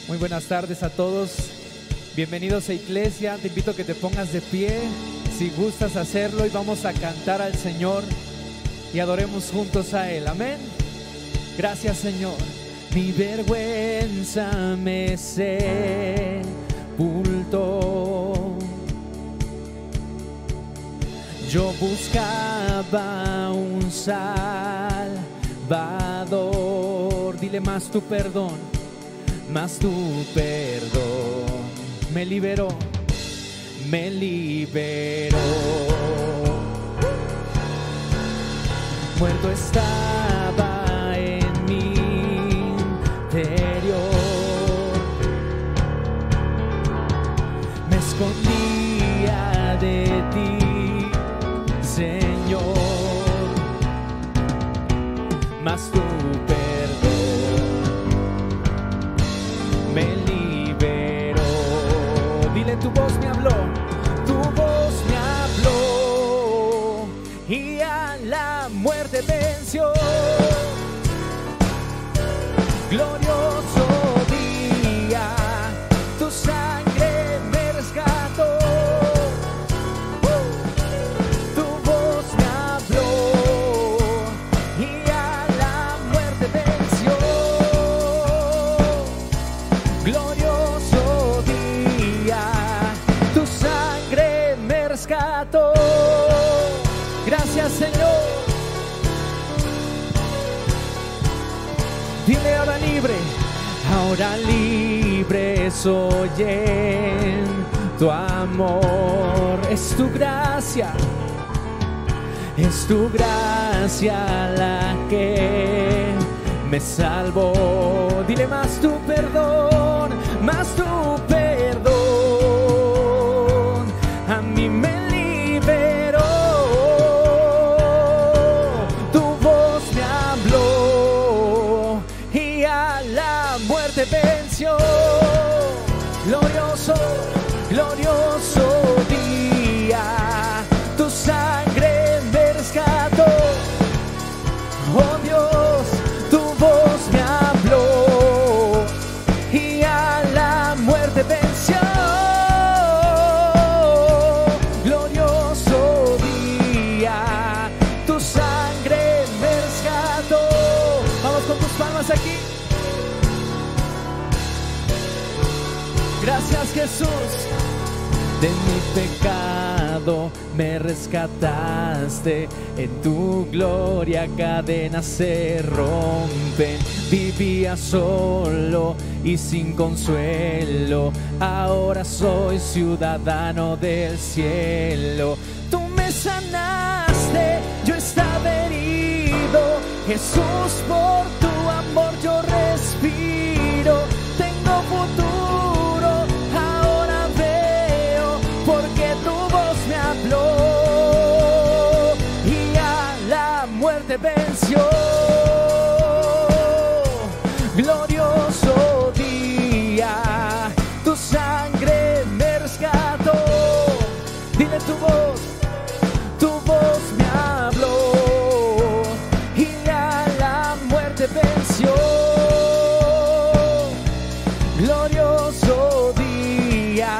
Muy buenas tardes a todos. Bienvenidos a Iglesia. Te invito a que te pongas de pie si gustas hacerlo y vamos a cantar al Señor y adoremos juntos a Él. Amén. Gracias, Señor. Mi vergüenza me sepultó. Yo buscaba un Salvador. Dile: más tu perdón, más tu perdón me liberó, me liberó. Muerto estaba en mi interior, me escondía de ti, Señor, mas tu perdón me liberó. Dile: tu voz me habló, tu voz me habló y a la muerte venció. Glorioso día, tu sangre me rescató. Tu voz me habló y a la muerte venció. Glorioso día, tu sangre me rescató. Gracias, Señor. Dile: ahora libre soy en tu amor. Es tu gracia la que me salvó. Dile: más tu perdón, más tu perdón a mí me liberó. Tu voz me habló y a la muerte venció. Glorioso, glorioso día, tu sangre me rescató. Oh Dios, tu voz me habló y a la muerte venció. Glorioso día, tu sangre me rescató. Vamos con tus palmas aquí. Gracias, Jesús. De mi pecado me rescataste, en tu gloria cadenas se rompen. Vivía solo y sin consuelo, ahora soy ciudadano del cielo. Tú me sanaste, yo estaba herido. Jesús, por tu amor yo respiro. Tengo futuro, ahora veo, porque tu voz me habló y a la muerte venció. Glorioso día, tu sangre me rescató. Dile: tu voz me habló y a la muerte venció. Glorioso día,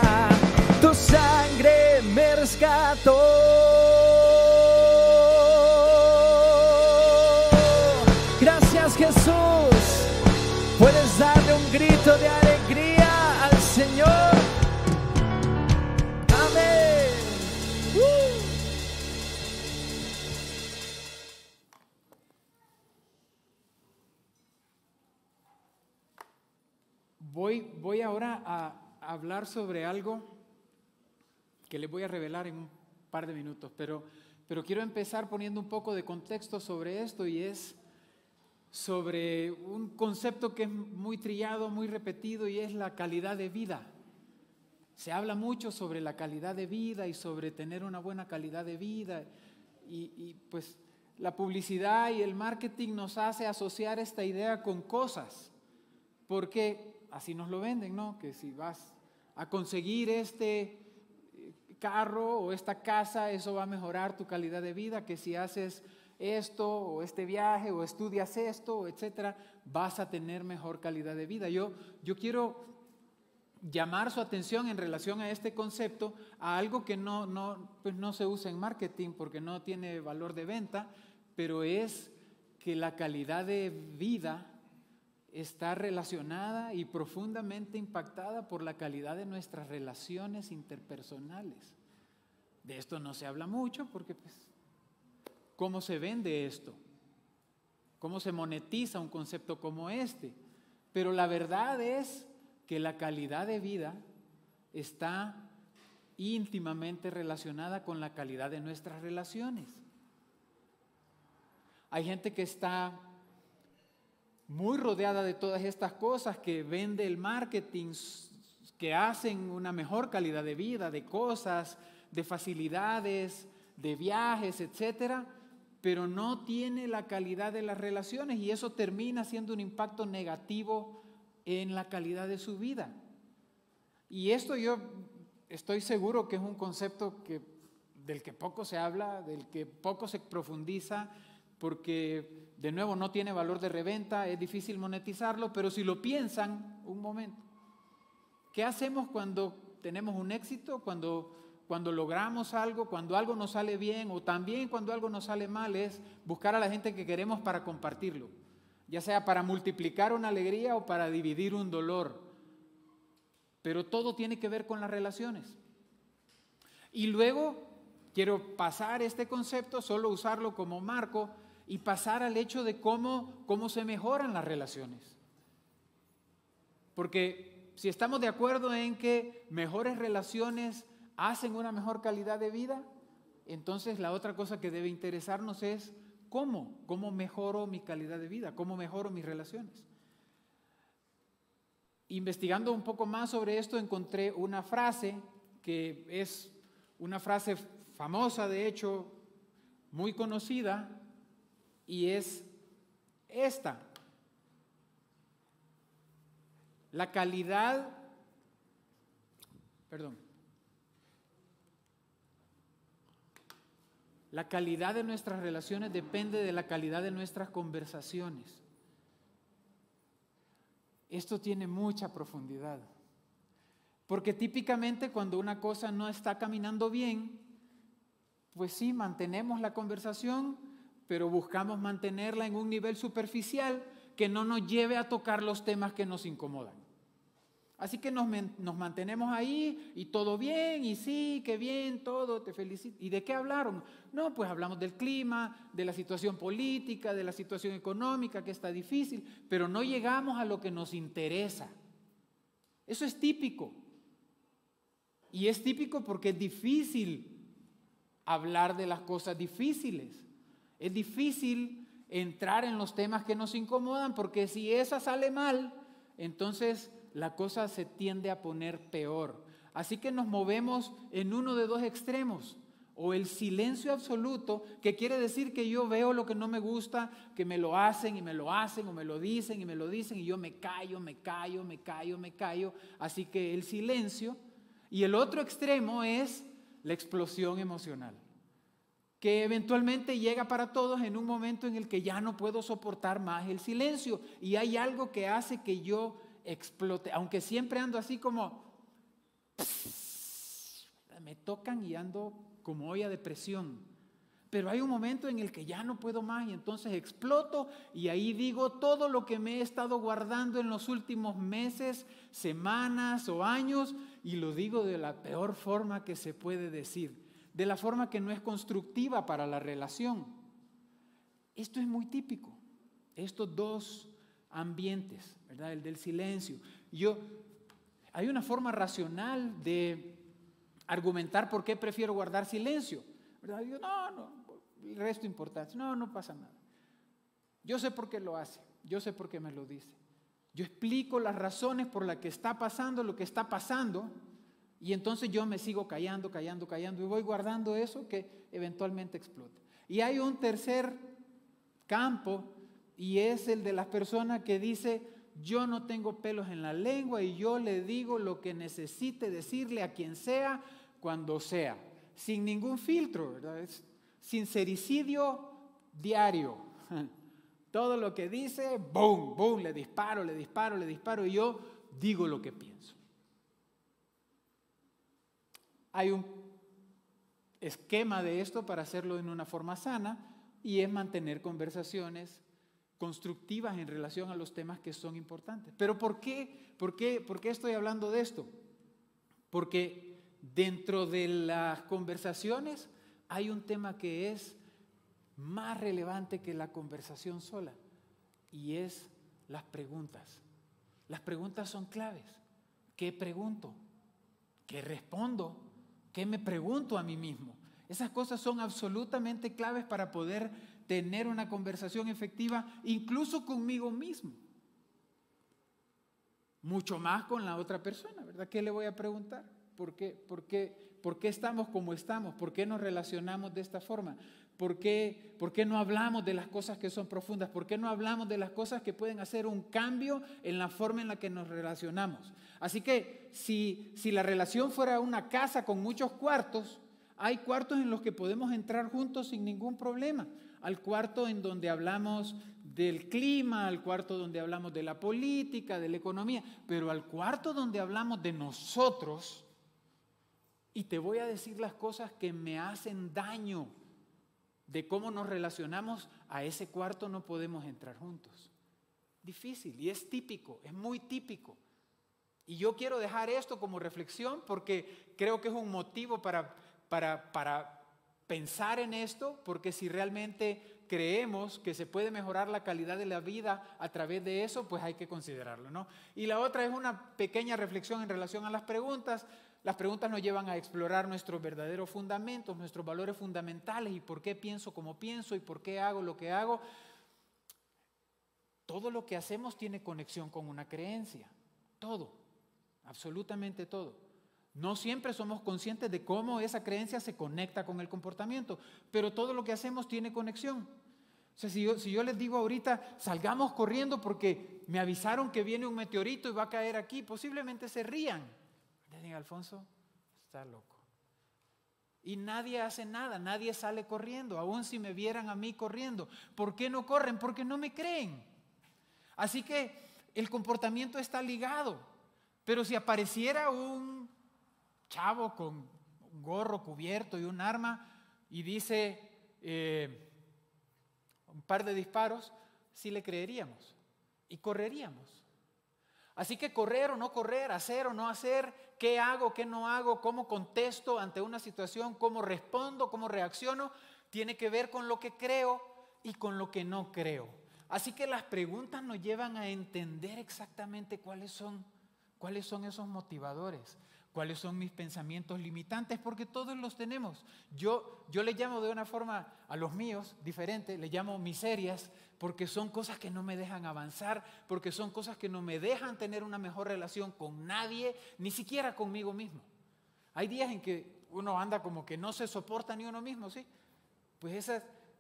tu sangre me rescató. Gracias, Jesús. Puedes darle un grito de alegría al Señor. Amén. Voy ahora a hablar sobre algo que les voy a revelar en un par de minutos, pero quiero empezar poniendo un poco de contexto sobre esto, y es sobre un concepto que es muy trillado, muy repetido, y es la calidad de vida. Se habla mucho sobre la calidad de vida y sobre tener una buena calidad de vida, y pues la publicidad y el marketing nos hace asociar esta idea con cosas, porque así nos lo venden, ¿no? Que si vas a conseguir este carro o esta casa, eso va a mejorar tu calidad de vida, que si haces esto o este viaje o estudias esto, etcétera, vas a tener mejor calidad de vida. Yo quiero llamar su atención en relación a este concepto, a algo que pues no se usa en marketing porque no tiene valor de venta, pero es que la calidad de vida está relacionada y profundamente impactada por la calidad de nuestras relaciones interpersonales. De esto no se habla mucho porque, pues, ¿cómo se vende esto? ¿Cómo se monetiza un concepto como este? Pero la verdad es que la calidad de vida está íntimamente relacionada con la calidad de nuestras relaciones. Hay gente que está muy rodeada de todas estas cosas, que vende el marketing, que hacen una mejor calidad de vida, de cosas, de facilidades, de viajes, etcétera, pero no tiene la calidad de las relaciones y eso termina siendo un impacto negativo en la calidad de su vida. Y esto yo estoy seguro que es un concepto del que poco se habla, del que poco se profundiza, porque de nuevo no tiene valor de reventa, es difícil monetizarlo, pero si lo piensan un momento, ¿qué hacemos cuando tenemos un éxito, cuando logramos algo, cuando algo nos sale bien o también cuando algo nos sale mal? Es buscar a la gente que queremos para compartirlo, ya sea para multiplicar una alegría o para dividir un dolor. Pero todo tiene que ver con las relaciones. Y luego quiero pasar este concepto, solo usarlo como marco y pasar al hecho de cómo se mejoran las relaciones. Porque si estamos de acuerdo en que mejores relaciones hacen una mejor calidad de vida, entonces la otra cosa que debe interesarnos es ¿cómo mejoro mi calidad de vida? ¿Cómo mejoro mis relaciones? Investigando un poco más sobre esto, encontré una frase que es una frase famosa, de hecho, muy conocida, y es esta: la calidad de nuestras relaciones depende de la calidad de nuestras conversaciones. Esto tiene mucha profundidad, porque típicamente cuando una cosa no está caminando bien, pues sí, mantenemos la conversación, pero buscamos mantenerla en un nivel superficial que no nos lleve a tocar los temas que nos incomodan. Así que nos mantenemos ahí y todo bien, y sí, qué bien, todo, te felicito. ¿Y de qué hablaron? No, pues hablamos del clima, de la situación política, de la situación económica que está difícil, pero no llegamos a lo que nos interesa. Eso es típico. Y es típico porque es difícil hablar de las cosas difíciles. Es difícil entrar en los temas que nos incomodan, porque si esa sale mal, entonces la cosa se tiende a poner peor. Así que nos movemos en uno de dos extremos: o el silencio absoluto, que quiere decir que yo veo lo que no me gusta, que me lo hacen y me lo hacen, o me lo dicen y me lo dicen, y yo me callo, así que el silencio. Y el otro extremo es la explosión emocional, que eventualmente llega para todos en un momento en el que ya no puedo soportar más el silencio, y hay algo que hace que yo explote, aunque siempre ando así como, me tocan y ando como olla de presión, pero hay un momento en el que ya no puedo más y entonces exploto, y ahí digo todo lo que me he estado guardando en los últimos meses, semanas o años, y lo digo de la peor forma que se puede decir, de la forma que no es constructiva para la relación. Esto es muy típico, estos dos ambientes, ¿verdad? El del silencio. Hay una forma racional de argumentar por qué prefiero guardar silencio, ¿verdad? Yo, no, el resto importante, no pasa nada. Yo sé por qué lo hace, yo sé por qué me lo dice. Yo explico las razones por las que está pasando lo que está pasando, y entonces yo me sigo callando, y voy guardando eso que eventualmente explota. Y hay un tercer campo, y es el de las personas que dice: yo no tengo pelos en la lengua y yo le digo lo que necesite decirle a quien sea, cuando sea, sin ningún filtro, ¿verdad? Es sincericidio diario. Todo lo que dice, boom, le disparo, y yo digo lo que pienso. Hay un esquema de esto para hacerlo en una forma sana y es mantener conversaciones constructivas en relación a los temas que son importantes. Pero ¿por qué estoy hablando de esto? Porque dentro de las conversaciones hay un tema que es más relevante que la conversación sola y es las preguntas. Las preguntas son claves. ¿Qué pregunto? ¿Qué respondo? ¿Qué me pregunto a mí mismo? Esas cosas son absolutamente claves para poder tener una conversación efectiva, incluso conmigo mismo. Mucho más con la otra persona, ¿verdad? ¿Qué le voy a preguntar? ¿Por qué estamos como estamos? ¿Por qué nos relacionamos de esta forma? ¿Por qué no hablamos de las cosas que son profundas? ¿Por qué no hablamos de las cosas que pueden hacer un cambio en la forma en la que nos relacionamos? Así que si la relación fuera una casa con muchos cuartos, hay cuartos en los que podemos entrar juntos sin ningún problema. Al cuarto en donde hablamos del clima, al cuarto donde hablamos de la política, de la economía, pero al cuarto donde hablamos de nosotros, y te voy a decir las cosas que me hacen daño de cómo nos relacionamos, a ese cuarto no podemos entrar juntos. Difícil y es típico, es muy típico. Y yo quiero dejar esto como reflexión porque creo que es un motivo para pensar en esto, porque si realmente creemos que se puede mejorar la calidad de la vida a través de eso, pues hay que considerarlo, ¿no? Y la otra es una pequeña reflexión en relación a las preguntas. Las preguntas nos llevan a explorar nuestros verdaderos fundamentos, nuestros valores fundamentales y por qué pienso como pienso y por qué hago lo que hago. Todo lo que hacemos tiene conexión con una creencia, todo, absolutamente todo. No siempre somos conscientes de cómo esa creencia se conecta con el comportamiento, pero todo lo que hacemos tiene conexión. O sea, si yo les digo ahorita, salgamos corriendo porque me avisaron que viene un meteorito y va a caer aquí, posiblemente se rían. Le digo, Alfonso, está loco. Y nadie hace nada, nadie sale corriendo, aun si me vieran a mí corriendo. ¿Por qué no corren? Porque no me creen. Así que el comportamiento está ligado, pero si apareciera un chavo con un gorro cubierto y un arma y dice un par de disparos, sí le creeríamos y correríamos. Así que correr o no correr, hacer o no hacer, qué hago, qué no hago, cómo contesto ante una situación, cómo respondo, cómo reacciono, tiene que ver con lo que creo y con lo que no creo. Así que las preguntas nos llevan a entender exactamente cuáles son esos motivadores. ¿Cuáles son mis pensamientos limitantes? Porque todos los tenemos. Yo le llamo de una forma a los míos diferente, le llamo miserias, porque son cosas que no me dejan avanzar, porque son cosas que no me dejan tener una mejor relación con nadie, ni siquiera conmigo mismo. Hay días en que uno anda como que no se soporta ni uno mismo, ¿sí? Pues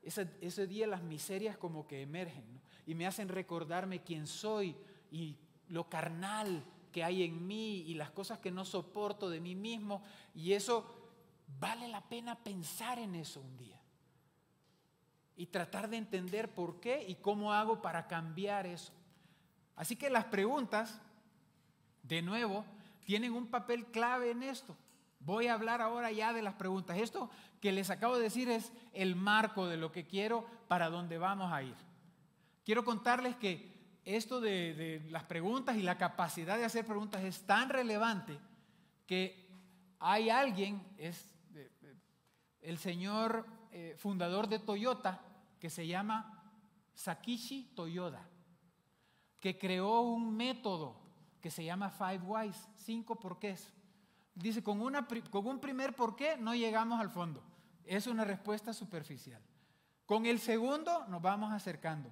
ese día las miserias como que emergen, ¿no? Y me hacen recordarme quién soy y lo carnal que hay en mí y las cosas que no soporto de mí mismo, y eso vale la pena pensar en eso un día y tratar de entender por qué y cómo hago para cambiar eso. Así que las preguntas, de nuevo, tienen un papel clave en esto. Voy a hablar ahora ya de las preguntas. Esto que les acabo de decir es el marco de lo que quiero, para dónde vamos a ir. Quiero contarles que esto de las preguntas y la capacidad de hacer preguntas es tan relevante que hay alguien, el señor fundador de Toyota, que se llama Sakichi Toyoda, que creó un método que se llama 5 Whys, 5 porqués. Dice, con un primer porqué no llegamos al fondo, es una respuesta superficial. Con el segundo nos vamos acercando.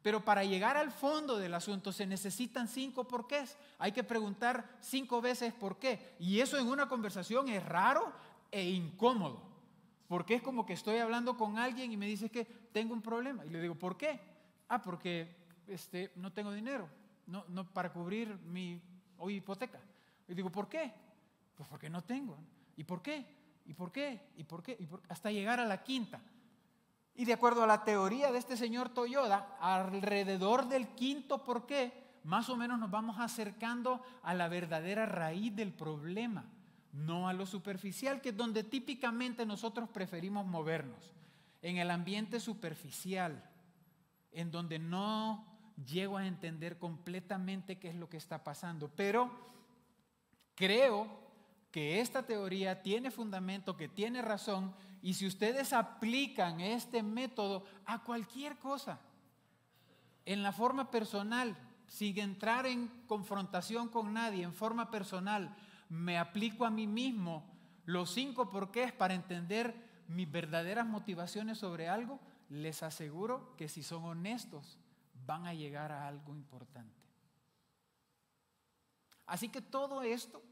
Pero para llegar al fondo del asunto se necesitan 5 porqués. Hay que preguntar 5 veces por qué. Y eso en una conversación es raro e incómodo. Porque es como que estoy hablando con alguien y me dice que tengo un problema. Y le digo, ¿por qué? Porque no tengo dinero no para cubrir mi hipoteca. Y digo, ¿por qué? Pues porque no tengo. ¿Y por qué? ¿Y por qué? ¿Y por qué? Hasta llegar a la quinta. Y de acuerdo a la teoría de este señor Toyoda, alrededor del quinto por qué, más o menos nos vamos acercando a la verdadera raíz del problema. no a lo superficial, que es donde típicamente nosotros preferimos movernos, en el ambiente superficial, en donde no llego a entender completamente qué es lo que está pasando. Pero creo que esta teoría tiene fundamento, que tiene razón, y si ustedes aplican este método a cualquier cosa, en la forma personal, sin entrar en confrontación con nadie, en forma personal, me aplico a mí mismo los 5 porqués para entender mis verdaderas motivaciones sobre algo, les aseguro que si son honestos, van a llegar a algo importante. Así que todo esto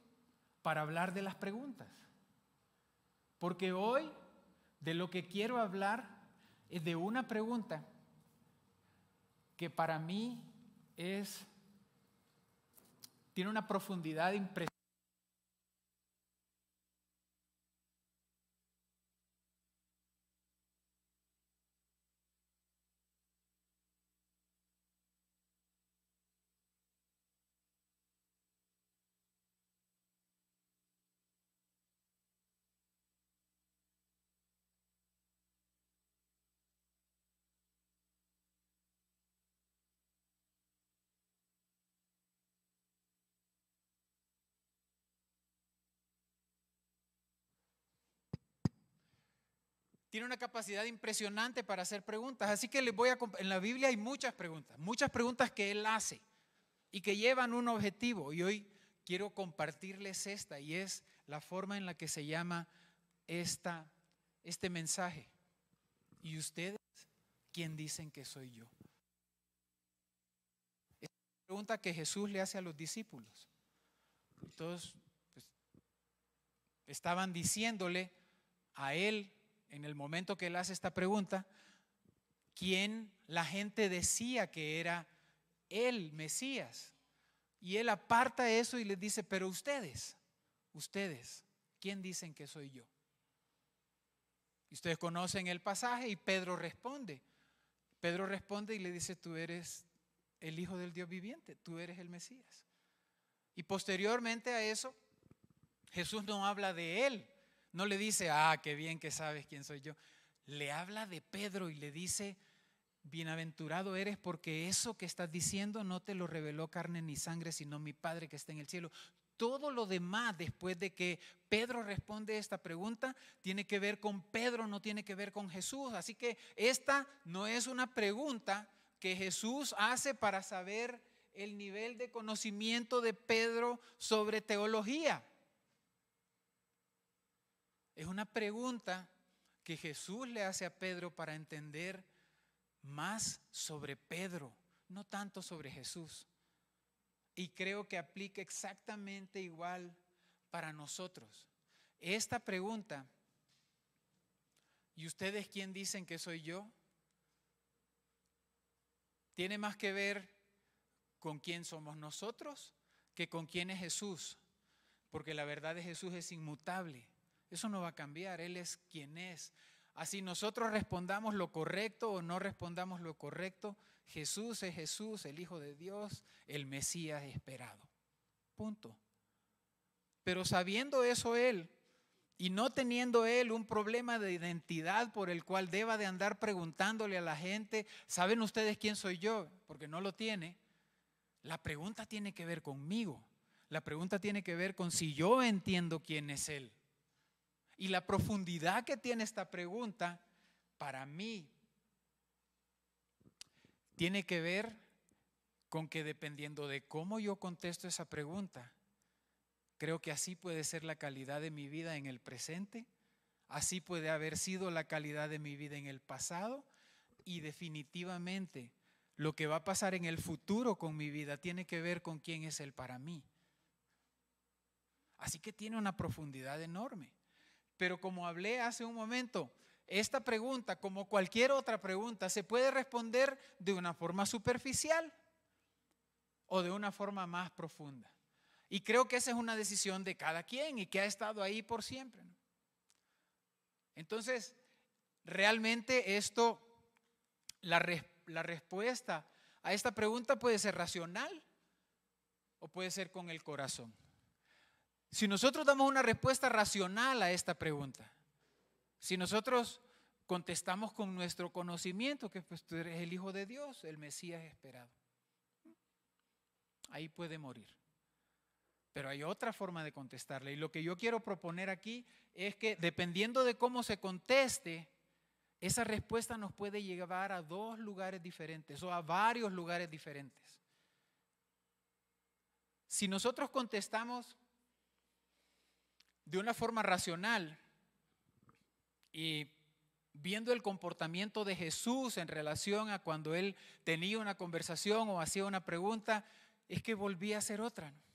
para hablar de las preguntas. Porque hoy de lo que quiero hablar es de una pregunta que para mí tiene una profundidad impresionante. Tiene una capacidad impresionante para hacer preguntas. Así que en la Biblia hay muchas preguntas que Él hace y que llevan un objetivo. Y hoy quiero compartirles esta, y es la forma en la que se llama este mensaje. ¿Y ustedes quién dicen que soy yo? Es una pregunta que Jesús le hace a los discípulos. Todos estaban diciéndole a Él, en el momento que Él hace esta pregunta, ¿quién la gente decía que era el Mesías? Y Él aparta eso y les dice, pero ustedes, ¿quién dicen que soy yo? Y ustedes conocen el pasaje y Pedro responde. Pedro responde y le dice, tú eres el Hijo del Dios viviente, tú eres el Mesías. Y posteriormente a eso, Jesús no habla de Él. No le dice, qué bien que sabes quién soy yo. Le habla de Pedro y le dice, bienaventurado eres porque eso que estás diciendo no te lo reveló carne ni sangre, sino mi Padre que está en el cielo. Todo lo demás, después de que Pedro responde esta pregunta, tiene que ver con Pedro, no tiene que ver con Jesús. Así que esta no es una pregunta que Jesús hace para saber el nivel de conocimiento de Pedro sobre teología. Es una pregunta que Jesús le hace a Pedro para entender más sobre Pedro, no tanto sobre Jesús. Y creo que aplica exactamente igual para nosotros. Esta pregunta, ¿y ustedes quién dicen que soy yo? Tiene más que ver con quién somos nosotros que con quién es Jesús. Porque la verdad de Jesús es inmutable. Eso no va a cambiar, Él es quien es. Así nosotros respondamos lo correcto o no respondamos lo correcto, Jesús es Jesús, el Hijo de Dios, el Mesías esperado. Punto. Pero sabiendo eso Él y no teniendo Él un problema de identidad por el cual deba de andar preguntándole a la gente, ¿saben ustedes quién soy yo? Porque no lo tiene. La pregunta tiene que ver conmigo. La pregunta tiene que ver con si yo entiendo quién es Él. Y la profundidad que tiene esta pregunta, para mí, tiene que ver con que dependiendo de cómo yo contesto esa pregunta, creo que así puede ser la calidad de mi vida en el presente, así puede haber sido la calidad de mi vida en el pasado, y definitivamente lo que va a pasar en el futuro con mi vida tiene que ver con quién es Él para mí. Así que tiene una profundidad enorme. Pero como hablé hace un momento, esta pregunta, como cualquier otra pregunta, se puede responder de una forma superficial o de una forma más profunda. Y creo que esa es una decisión de cada quien y que ha estado ahí por siempre, ¿no? Entonces, realmente la respuesta a esta pregunta puede ser racional o puede ser con el corazón. Si nosotros damos una respuesta racional a esta pregunta, si nosotros contestamos con nuestro conocimiento que pues tú eres el Hijo de Dios, el Mesías esperado, ahí puede morir. Pero hay otra forma de contestarle. Y lo que yo quiero proponer aquí es que dependiendo de cómo se conteste, esa respuesta nos puede llevar a dos lugares diferentes o a varios lugares diferentes. Si nosotros contestamos de una forma racional y viendo el comportamiento de Jesús en relación a cuando Él tenía una conversación o hacía una pregunta, es que volvía a hacer otra, ¿no?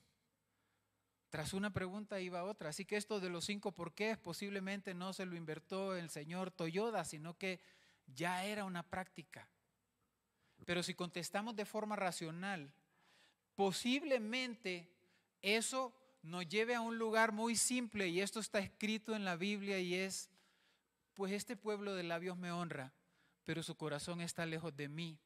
Tras una pregunta iba otra. Así que esto de los 5 porqués posiblemente no se lo inventó el señor Toyoda, sino que ya era una práctica. Pero si contestamos de forma racional, posiblemente eso nos lleve a un lugar muy simple, y esto está escrito en la Biblia, y es: pues este pueblo de labios me honra, pero su corazón está lejos de mí.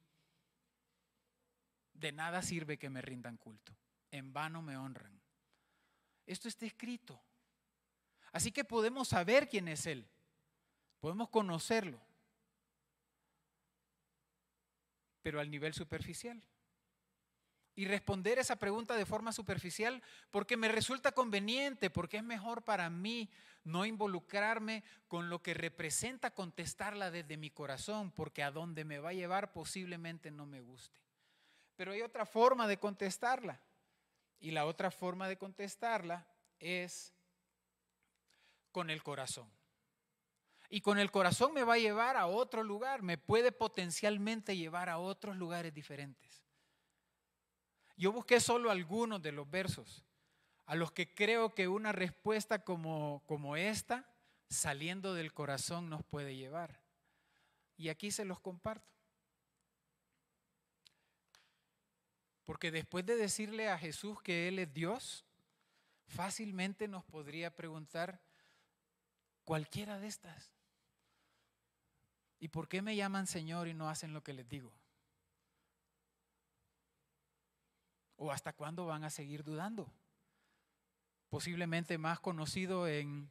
De nada sirve que me rindan culto, en vano me honran. Esto está escrito. Así que podemos saber quién es Él, podemos conocerlo, pero al nivel superficial. Y responder esa pregunta de forma superficial porque me resulta conveniente, porque es mejor para mí no involucrarme con lo que representa contestarla desde mi corazón, porque a donde me va a llevar posiblemente no me guste. Pero hay otra forma de contestarla, y la otra forma de contestarla es con el corazón. Y con el corazón me va a llevar a otro lugar, me puede potencialmente llevar a otros lugares diferentes. Yo busqué solo algunos de los versos a los que creo que una respuesta como esta, saliendo del corazón, nos puede llevar. Y aquí se los comparto. Porque después de decirle a Jesús que Él es Dios, fácilmente nos podría preguntar cualquiera de estas. ¿Y por qué me llaman Señor y no hacen lo que les digo? ¿O hasta cuándo van a seguir dudando? Posiblemente más conocido en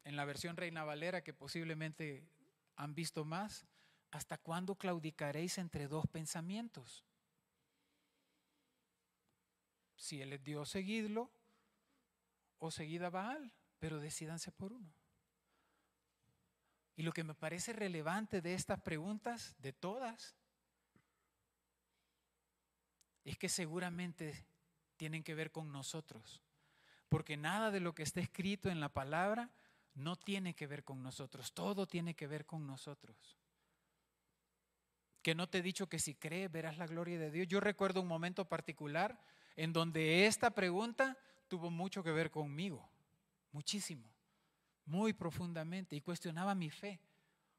la versión Reina Valera, que posiblemente han visto más. ¿Hasta cuándo claudicaréis entre dos pensamientos? Si Él es Dios, seguidlo, o seguid a Baal, pero decídanse por uno. Y lo que me parece relevante de estas preguntas, de todas, es que seguramente tienen que ver con nosotros, porque nada de lo que está escrito en la palabra no tiene que ver con nosotros, todo tiene que ver con nosotros. Que no te he dicho que si crees verás la gloria de Dios. Yo recuerdo un momento particular en donde esta pregunta tuvo mucho que ver conmigo, muchísimo, muy profundamente, y cuestionaba mi fe.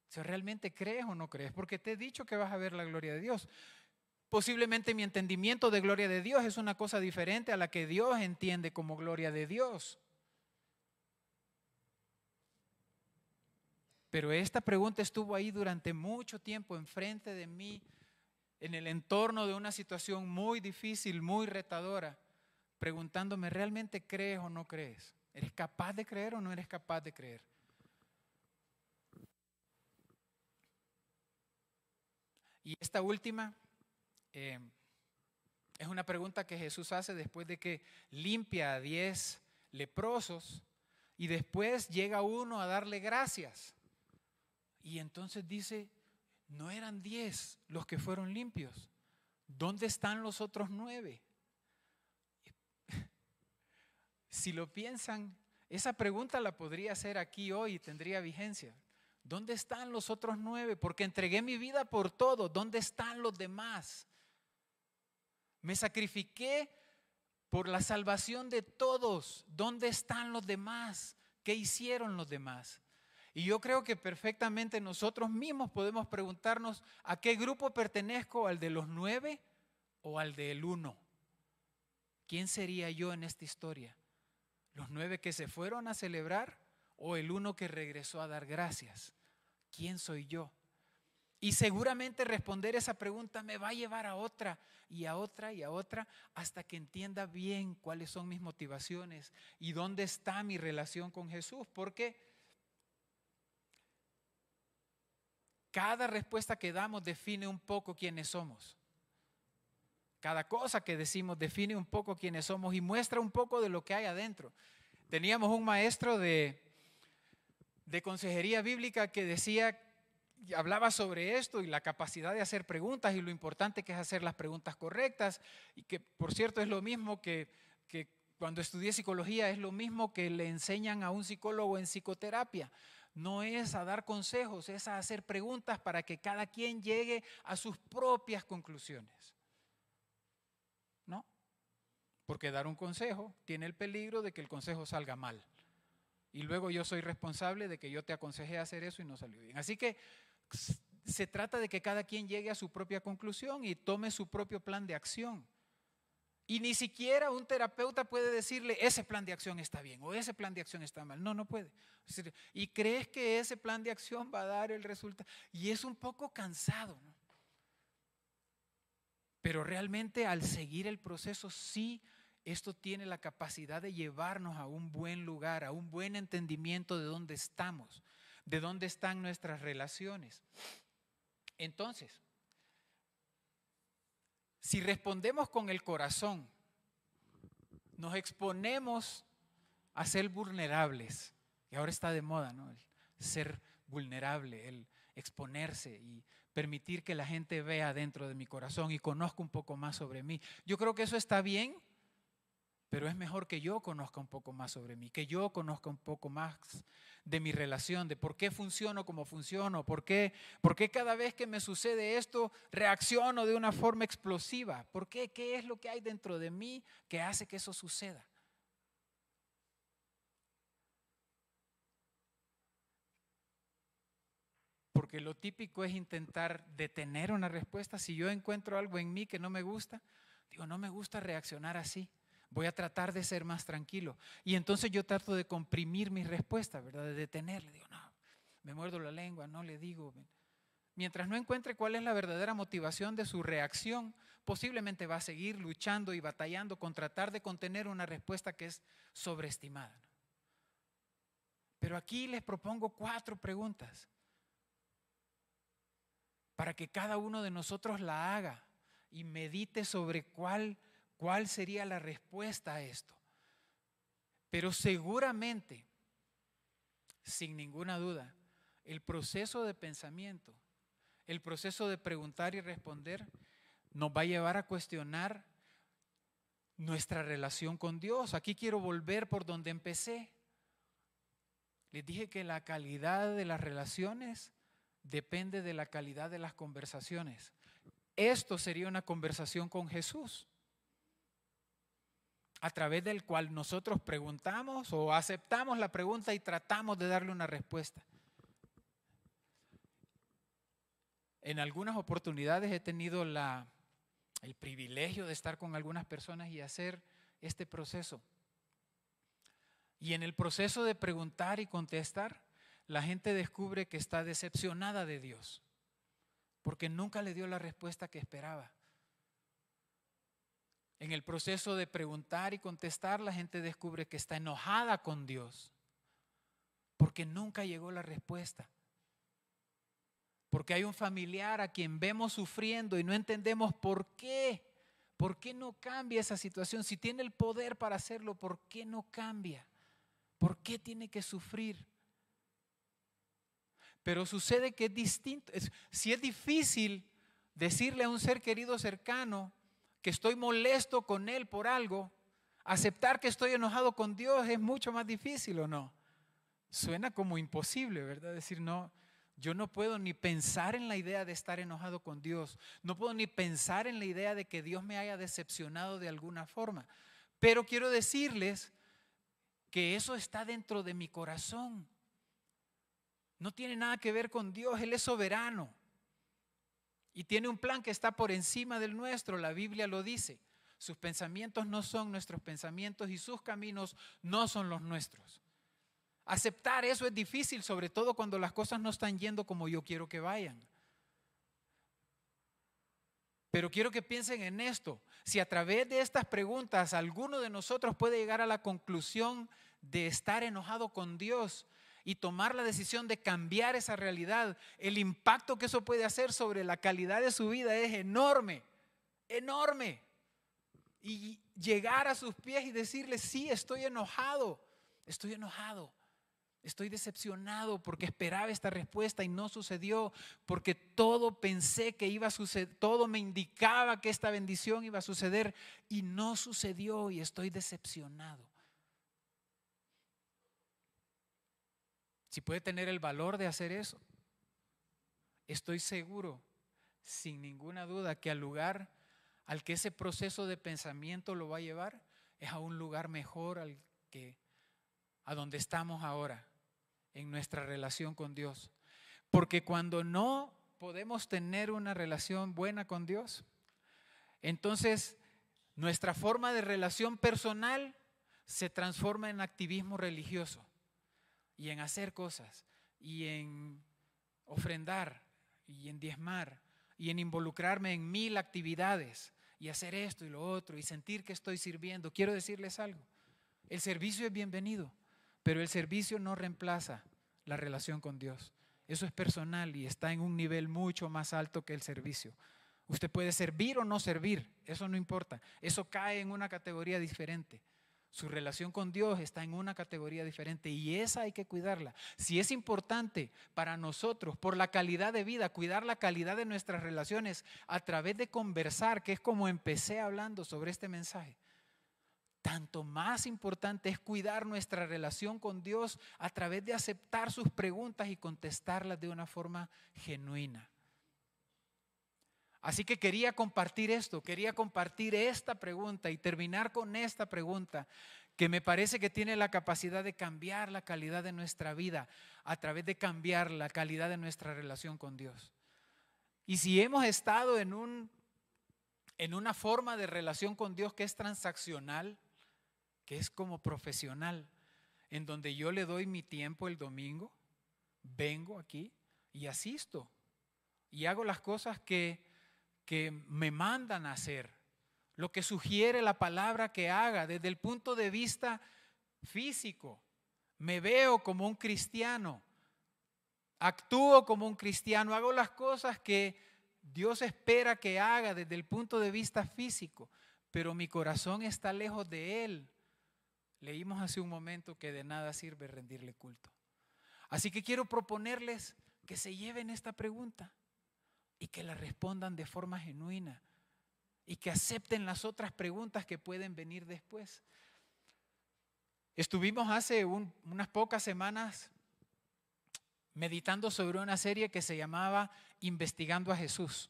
O sea, ¿realmente crees o no crees? Porque te he dicho que vas a ver la gloria de Dios. Posiblemente mi entendimiento de gloria de Dios es una cosa diferente a la que Dios entiende como gloria de Dios. Pero esta pregunta estuvo ahí durante mucho tiempo enfrente de mí, en el entorno de una situación muy difícil, muy retadora, preguntándome: ¿realmente crees o no crees? ¿Eres capaz de creer o no eres capaz de creer? Y esta última es una pregunta que Jesús hace después de que limpia a 10 leprosos y después llega uno a darle gracias. Y entonces dice: no eran 10 los que fueron limpios. ¿Dónde están los otros 9? Si lo piensan, esa pregunta la podría hacer aquí hoy y tendría vigencia. ¿Dónde están los otros 9? Porque entregué mi vida por todo. ¿Dónde están los demás? Me sacrifiqué por la salvación de todos. ¿Dónde están los demás? ¿Qué hicieron los demás? Y yo creo que perfectamente nosotros mismos podemos preguntarnos: ¿a qué grupo pertenezco? ¿Al de los 9 o al del 1? ¿Quién sería yo en esta historia? ¿Los 9 que se fueron a celebrar o el 1 que regresó a dar gracias? ¿Quién soy yo? Y seguramente responder esa pregunta me va a llevar a otra y a otra y a otra hasta que entienda bien cuáles son mis motivaciones y dónde está mi relación con Jesús. Porque cada respuesta que damos define un poco quiénes somos. Cada cosa que decimos define un poco quiénes somos y muestra un poco de lo que hay adentro. Teníamos un maestro de consejería bíblica que decía, hablaba sobre esto y la capacidad de hacer preguntas y lo importante que es hacer las preguntas correctas, y que por cierto es lo mismo que cuando estudié psicología, es lo mismo que le enseñan a un psicólogo en psicoterapia. No es a dar consejos, es a hacer preguntas para que cada quien llegue a sus propias conclusiones. ¿No? Porque dar un consejo tiene el peligro de que el consejo salga mal. Y luego yo soy responsable de que yo te aconsejé hacer eso y no salió bien. Así que se trata de que cada quien llegue a su propia conclusión y tome su propio plan de acción. Y ni siquiera un terapeuta puede decirle, ese plan de acción está bien o ese plan de acción está mal. No, no puede. Es decir, y crees que ese plan de acción va a dar el resultado. Y es un poco cansado, ¿no? Pero realmente al seguir el proceso, sí, esto tiene la capacidad de llevarnos a un buen lugar, a un buen entendimiento de dónde estamos, de dónde están nuestras relaciones. Entonces, si respondemos con el corazón, nos exponemos a ser vulnerables, y ahora está de moda, ¿no? El ser vulnerable, el exponerse y permitir que la gente vea dentro de mi corazón y conozca un poco más sobre mí. Yo creo que eso está bien, pero es mejor que yo conozca un poco más sobre mí, que yo conozca un poco más de mi relación, de por qué funciono como funciono, por qué cada vez que me sucede esto reacciono de una forma explosiva, por qué, qué es lo que hay dentro de mí que hace que eso suceda. Porque lo típico es intentar detener una respuesta. Si yo encuentro algo en mí que no me gusta, digo, no me gusta reaccionar así. Voy a tratar de ser más tranquilo. Y entonces yo trato de comprimir mi respuesta, ¿verdad? De detenerle. Digo, no, me muerdo la lengua, no le digo. Mientras no encuentre cuál es la verdadera motivación de su reacción, posiblemente va a seguir luchando y batallando con tratar de contener una respuesta que es sobreestimada. Pero aquí les propongo 4 preguntas para que cada uno de nosotros la haga y medite sobre cuál sería la respuesta a esto. Pero seguramente, sin ninguna duda, el proceso de pensamiento, el proceso de preguntar y responder nos va a llevar a cuestionar nuestra relación con Dios. Aquí quiero volver por donde empecé. Les dije que la calidad de las relaciones depende de la calidad de las conversaciones. Esto sería una conversación con Jesús, a través del cual nosotros preguntamos o aceptamos la pregunta y tratamos de darle una respuesta. En algunas oportunidades he tenido el privilegio de estar con algunas personas y hacer este proceso. Y en el proceso de preguntar y contestar, la gente descubre que está decepcionada de Dios, porque nunca le dio la respuesta que esperaba. En el proceso de preguntar y contestar, la gente descubre que está enojada con Dios, porque nunca llegó la respuesta. Porque hay un familiar a quien vemos sufriendo y no entendemos por qué. ¿Por qué no cambia esa situación? Si tiene el poder para hacerlo, ¿por qué no cambia? ¿Por qué tiene que sufrir? Pero sucede que es distinto. Si es difícil decirle a un ser querido cercano que estoy molesto con él por algo, aceptar que estoy enojado con Dios es mucho más difícil, ¿o no? Suena como imposible, ¿verdad? Decir, no, yo no puedo ni pensar en la idea de estar enojado con Dios. No puedo ni pensar en la idea de que Dios me haya decepcionado de alguna forma. Pero quiero decirles que eso está dentro de mi corazón. No tiene nada que ver con Dios. Él es soberano y tiene un plan que está por encima del nuestro. La Biblia lo dice. Sus pensamientos no son nuestros pensamientos y sus caminos no son los nuestros. Aceptar eso es difícil, sobre todo cuando las cosas no están yendo como yo quiero que vayan. Pero quiero que piensen en esto. Si a través de estas preguntas alguno de nosotros puede llegar a la conclusión de estar enojado con Dios y tomar la decisión de cambiar esa realidad, el impacto que eso puede hacer sobre la calidad de su vida es enorme, enorme. Y llegar a sus pies y decirle: sí, estoy enojado, estoy decepcionado porque esperaba esta respuesta y no sucedió, porque todo pensé que iba a suceder, todo me indicaba que esta bendición iba a suceder y no sucedió y estoy decepcionado. Si puede tener el valor de hacer eso, estoy seguro, sin ninguna duda, que al lugar al que ese proceso de pensamiento lo va a llevar es a un lugar mejor a donde estamos ahora en nuestra relación con Dios. Porque cuando no podemos tener una relación buena con Dios, entonces nuestra forma de relación personal se transforma en activismo religioso y en hacer cosas y en ofrendar y en diezmar y en involucrarme en 1000 actividades y hacer esto y lo otro y sentir que estoy sirviendo. Quiero decirles algo: el servicio es bienvenido, pero el servicio no reemplaza la relación con Dios. Eso es personal y está en un nivel mucho más alto que el servicio. Usted puede servir o no servir, eso no importa. Eso cae en una categoría diferente. Su relación con Dios está en una categoría diferente y esa hay que cuidarla. Si es importante para nosotros, por la calidad de vida, cuidar la calidad de nuestras relaciones a través de conversar, que es como empecé hablando sobre este mensaje, tanto más importante es cuidar nuestra relación con Dios a través de aceptar sus preguntas y contestarlas de una forma genuina. Así que quería compartir esto, quería compartir esta pregunta y terminar con esta pregunta que me parece que tiene la capacidad de cambiar la calidad de nuestra vida a través de cambiar la calidad de nuestra relación con Dios. Y si hemos estado en una forma de relación con Dios que es transaccional, que es como profesional, en donde yo le doy mi tiempo el domingo, vengo aquí y asisto y hago las cosas que me mandan a hacer, lo que sugiere la palabra que haga desde el punto de vista físico. Me veo como un cristiano, actúo como un cristiano, hago las cosas que Dios espera que haga desde el punto de vista físico, pero mi corazón está lejos de Él. Leímos hace un momento que de nada sirve rendirle culto. Así que quiero proponerles que se lleven esta pregunta y que la respondan de forma genuina y que acepten las otras preguntas que pueden venir después. Estuvimos hace unas pocas semanas meditando sobre una serie que se llamaba Investigando a Jesús.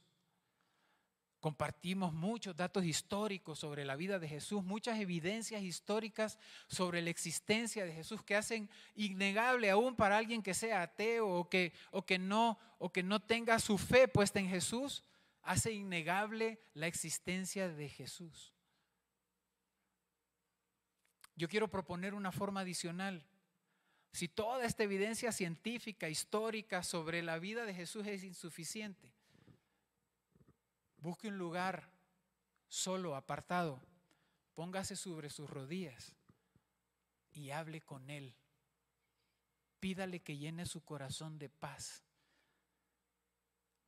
Compartimos muchos datos históricos sobre la vida de Jesús, muchas evidencias históricas sobre la existencia de Jesús que hacen innegable aún para alguien que sea ateo o que no tenga su fe puesta en Jesús, hace innegable la existencia de Jesús. Yo quiero proponer una forma adicional. Si toda esta evidencia científica, histórica sobre la vida de Jesús es insuficiente, busque un lugar solo, apartado, póngase sobre sus rodillas y hable con Él. Pídale que llene su corazón de paz,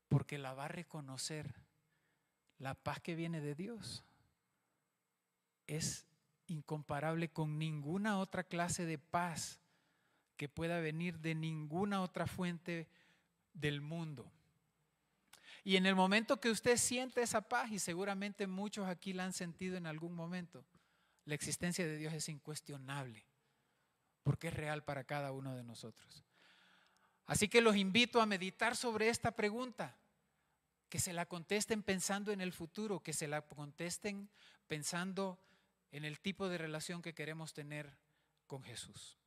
porque la va a reconocer. La paz que viene de Dios es incomparable con ninguna otra clase de paz que pueda venir de ninguna otra fuente del mundo. Y en el momento que usted siente esa paz, y seguramente muchos aquí la han sentido en algún momento, la existencia de Dios es incuestionable, porque es real para cada uno de nosotros. Así que los invito a meditar sobre esta pregunta, que se la contesten pensando en el futuro, que se la contesten pensando en el tipo de relación que queremos tener con Jesús.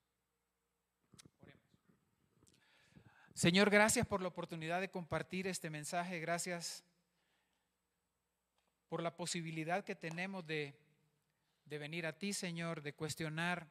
Señor, gracias por la oportunidad de compartir este mensaje. Gracias por la posibilidad que tenemos de venir a ti, Señor, de cuestionar